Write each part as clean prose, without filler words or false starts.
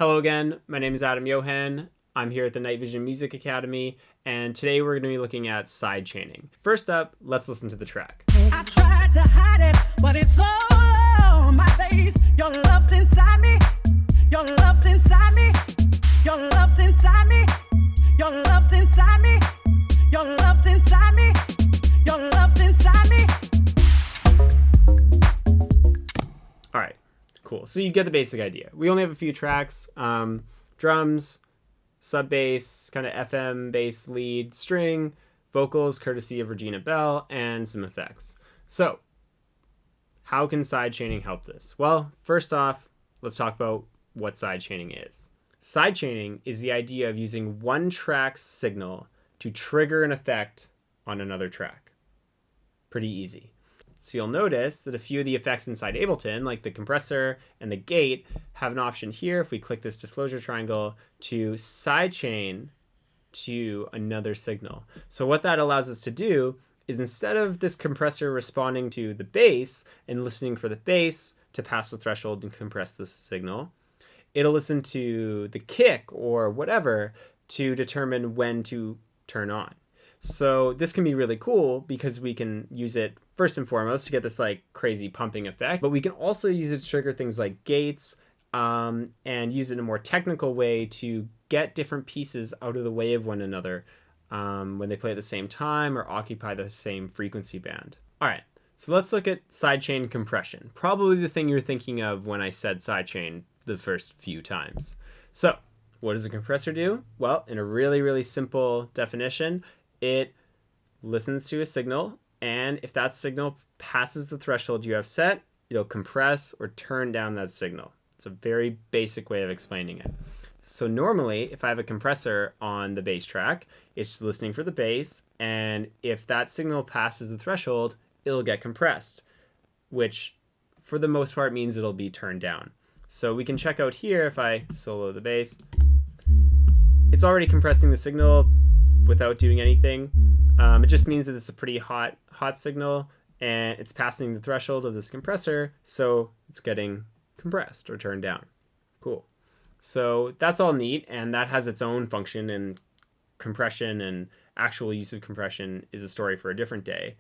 Hello again, my name is Adam Johan. I'm here at the Night Vision Music Academy, and today we're going to be looking at sidechaining. First up, let's listen to the track. I tried to hide it, but it's all on my face. Your love's inside me. Your love's inside me. Your love's inside me. Your love's inside me. Your love's inside me. Your love's inside me. All right, cool. So you get the basic idea. We only have a few tracks, drums, sub bass, kind of FM bass lead, string, vocals courtesy of Regina Bell, and some effects. So how can sidechaining help this? Well, first off, let's talk about what sidechaining is. Sidechaining is the idea of using one track's signal to trigger an effect on another track. Pretty easy. So you'll notice that a few of the effects inside Ableton, like the compressor and the gate, have an option here, if we click this disclosure triangle, to sidechain to another signal. So what that allows us to do is, instead of this compressor responding to the bass and listening for the bass to pass the threshold and compress the signal, it'll listen to the kick or whatever to determine when to turn on. So this can be really cool because we can use it first and foremost to get this like crazy pumping effect, but we can also use it to trigger things like gates and use it in a more technical way to get different pieces out of the way of one another when they play at the same time or occupy the same frequency band. All right, so let's look at sidechain compression. Probably the thing you're thinking of when I said sidechain the first few times. So what does a compressor do? Well, in a really, really simple definition, it listens to a signal, and if that signal passes the threshold you have set, it'll compress or turn down that signal. It's a very basic way of explaining it. So normally, if I have a compressor on the bass track, it's listening for the bass, and if that signal passes the threshold, it'll get compressed, which for the most part means it'll be turned down. So we can check out here, if I solo the bass, it's already compressing the signal without doing anything. It just means that it's a pretty hot signal and it's passing the threshold of this compressor, so it's getting compressed or turned down. Cool. So that's all neat, and that has its own function, and compression and actual use of compression is a story for a different day.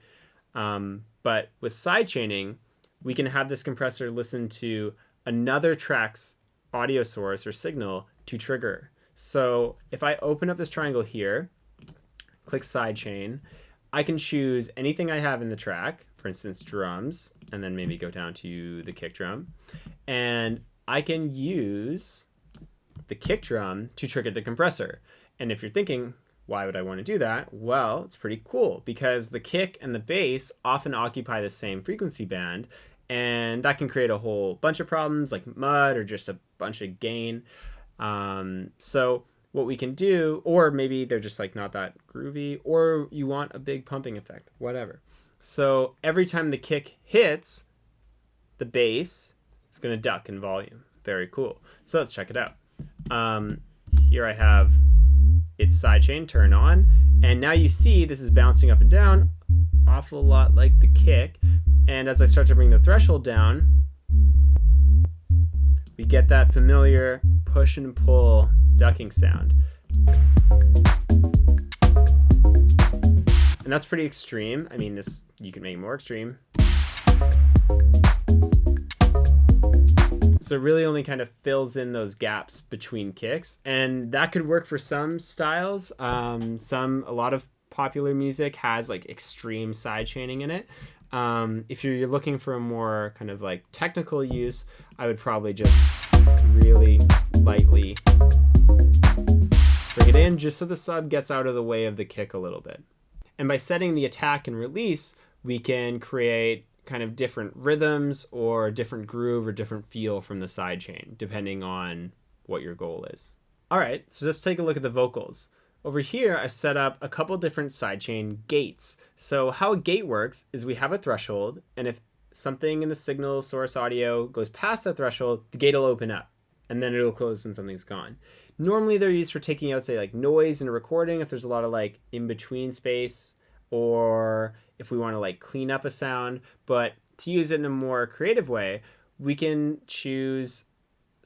But with sidechaining, we can have this compressor listen to another track's audio source or signal to trigger. So if I open up this triangle here, click sidechain, I can choose anything I have in the track, for instance, drums, and then maybe go down to the kick drum. And I can use the kick drum to trigger the compressor. And if you're thinking, why would I want to do that? Well, it's pretty cool because the kick and the bass often occupy the same frequency band, and that can create a whole bunch of problems like mud or just a bunch of gain. So what we can do, or maybe they're just like not that groovy, or you want a big pumping effect, whatever. So every time the kick hits, the bass is going to duck in volume. Very cool. So let's check it out. Here I have its sidechain turn on, and now you see this is bouncing up and down, awful lot like the kick. And as I start to bring the threshold down, we get that familiar push and pull ducking sound. And that's pretty extreme. I mean, this, you can make it more extreme. So it really only kind of fills in those gaps between kicks, and that could work for some styles. A lot of popular music has like extreme sidechaining in it. If you're looking for a more kind of like technical use, I would probably just really lightly bring it in just so the sub gets out of the way of the kick a little bit. And by setting the attack and release, we can create kind of different rhythms or different groove or different feel from the sidechain, depending on what your goal is. All right, so let's take a look at the vocals. Over here, I've set up a couple different sidechain gates. So how a gate works is we have a threshold, and if something in the signal source audio goes past that threshold, the gate will open up, and then it'll close when something's gone. Normally they're used for taking out, say, like noise in a recording if there's a lot of like in-between space, or if we want to like clean up a sound. But to use it in a more creative way, we can choose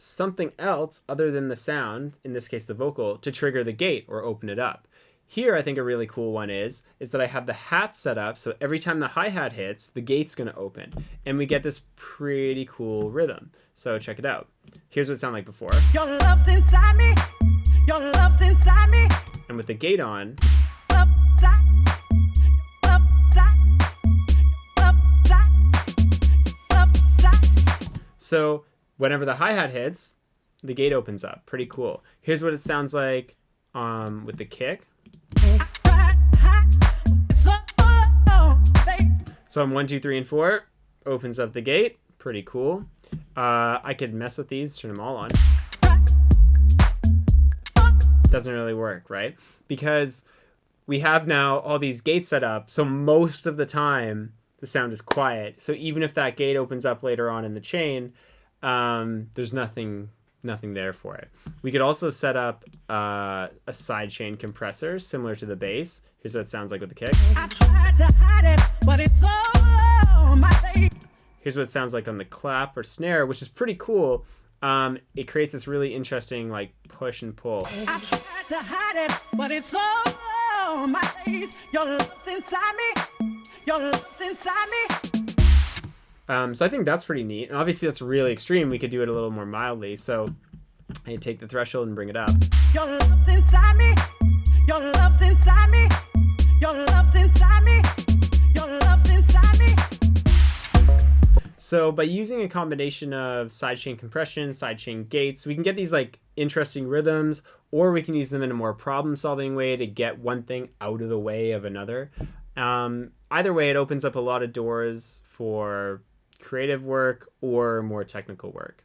something else other than the sound, in this case the vocal, to trigger the gate or open it up. Here, I think a really cool one is that I have the hat set up, so every time the hi-hat hits, the gate's going to open. And we get this pretty cool rhythm. So check it out. Here's what it sounded like before. Your love's inside me. Your love's inside me. And with the gate on, Love, love, love, love. so whenever the hi-hat hits, the gate opens up. Pretty cool. Here's what it sounds like with the kick. So I'm 1, 2, 3, and 4. Opens up the gate. Pretty cool. I could mess with these, turn them all on. Doesn't really work, right? Because we have now all these gates set up, so most of the time the sound is quiet. So even if that gate opens up later on in the chain, there's nothing there for it. We could also set up a sidechain compressor similar to the bass. Here's what it sounds like with the kick. I tried to hide it, but it's all on my face. Here's what it sounds like on the clap or snare, which is pretty cool. It creates this really interesting like push and pull. I tried to hide it, but it's all on my face. Your love's inside me. Your love's inside me. So I think that's pretty neat. And obviously that's really extreme. We could do it a little more mildly. So I take the threshold and bring it up. Your love's inside me. Your love's inside me. Your love's inside me. Your love's inside me. So by using a combination of sidechain compression, sidechain gates, we can get these like interesting rhythms, or we can use them in a more problem-solving way to get one thing out of the way of another. Either way, it opens up a lot of doors for creative work or more technical work.